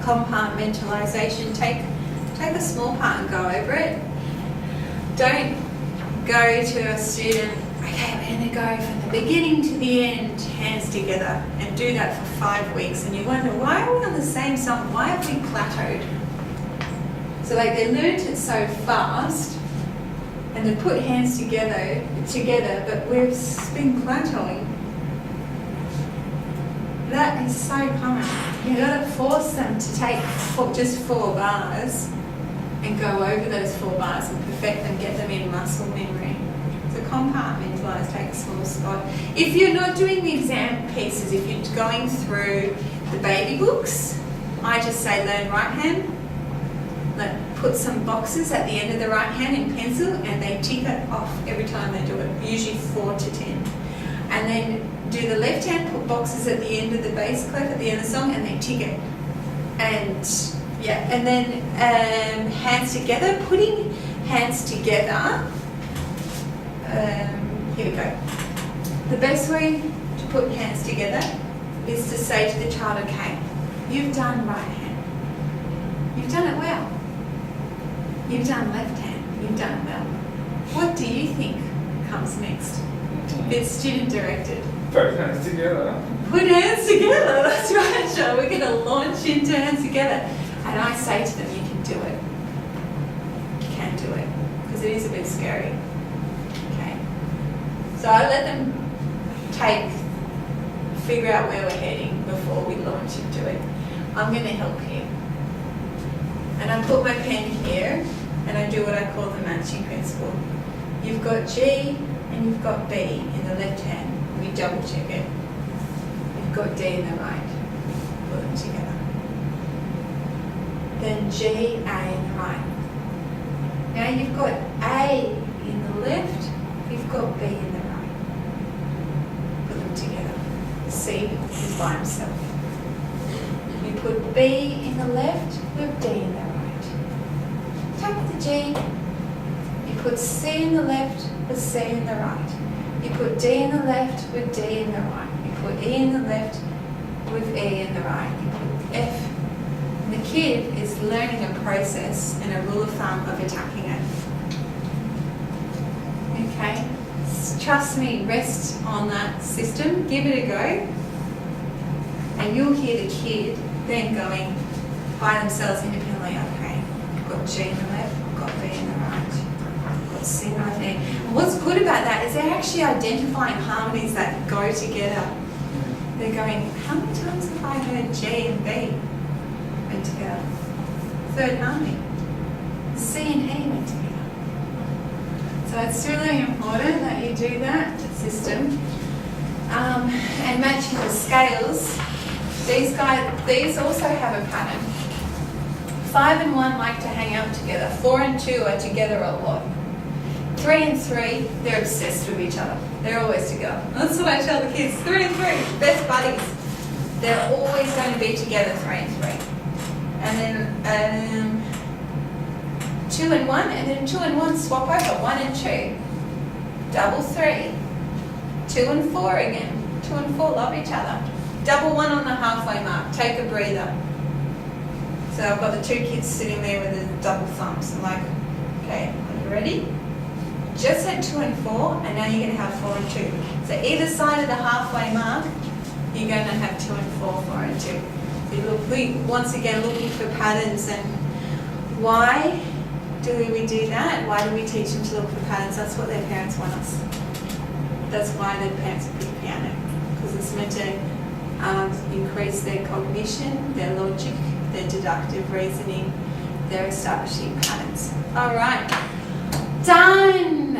compartmentalisation. Take a small part and go over it. Don't go to a student, okay, we're going to go from the beginning to the end, hands together, and do that for 5 weeks. And you wonder, why are we on the same song? Why have we plateaued? So like they learnt it so fast, and they put hands together, but we've been plateauing. That is so common. You've got to force them to take just 4 bars and go over those 4 bars and perfect them, get them in muscle memory. So compartmentalise, take a small spot. If you're not doing the exam pieces, if you're going through the baby books, I just say learn right hand. Put some boxes at the end of the right hand in pencil, and they tick it off every time they do it, usually 4 to 10. And then do the left hand, put boxes at the end of the bass clef at the end of the song, and they tick it. And yeah, and then hands together, putting hands together. Here we go. The best way to put hands together is to say to the child, okay, you've done right hand. You've done it well. You've done left hand. You've done it well. What do you think comes next? It's student directed. Put hands together. Put hands together. That's right, Joe. We're going to launch into hands together. And I say to them, you can do it. You can do it. Because it is a bit scary. Okay. So I let them figure out where we're heading before we launch into it. I'm going to help you. And I put my pen here, and I do what I call the matching principle. You've got G and you've got B in the left hand. We double check it. You've got D in the right. Put them together. Then G, A in the right. Now you've got A in the left, you've got B in the right. Put them together. C is by himself. You put B in the left with D in the right. Tap the G. You put C in the left with C in the right. You put D in the left with D in the right. You put E in the left with E in the right. You put F. And the kid is learning a process and a rule of thumb of attacking it. Okay? Trust me, rest on that system. Give it a go. And you'll hear the kid then going by themselves independently, okay, I've got G in the left, I've got B in the right, I've got C right there. And what's good about that is they're actually identifying harmonies that go together. They're going, how many times have I heard G and B went together? Third harmony. C and E went together. So it's really important that you do that system. And matching the scales. These also have a pattern. 5 and 1 like to hang out together. 4 and 2 are together a lot. 3 and 3, they're obsessed with each other. They're always together. That's what I tell the kids. 3 and 3, best buddies. They're always going to be together, 3 and 3. And then 2 and 1, and then 2 and 1 swap over. 1 and 2. Double 3. 2 and 4 again. 2 and 4 love each other. Double 1 on the halfway mark. Take a breather. So I've got the 2 kids sitting there with the double thumbs. I'm like, okay, are you ready? Just said 2 and 4, and now you're going to have 4 and 2. So either side of the halfway mark, you're going to have 2 and 4, 4 and 2. So once again, looking for patterns. And why do we do that? Why do we teach them to look for patterns? That's what their parents want us. That's why their parents pick piano, because it's meant to increase their cognition, their logic, their deductive reasoning. They're establishing patterns. All right, done.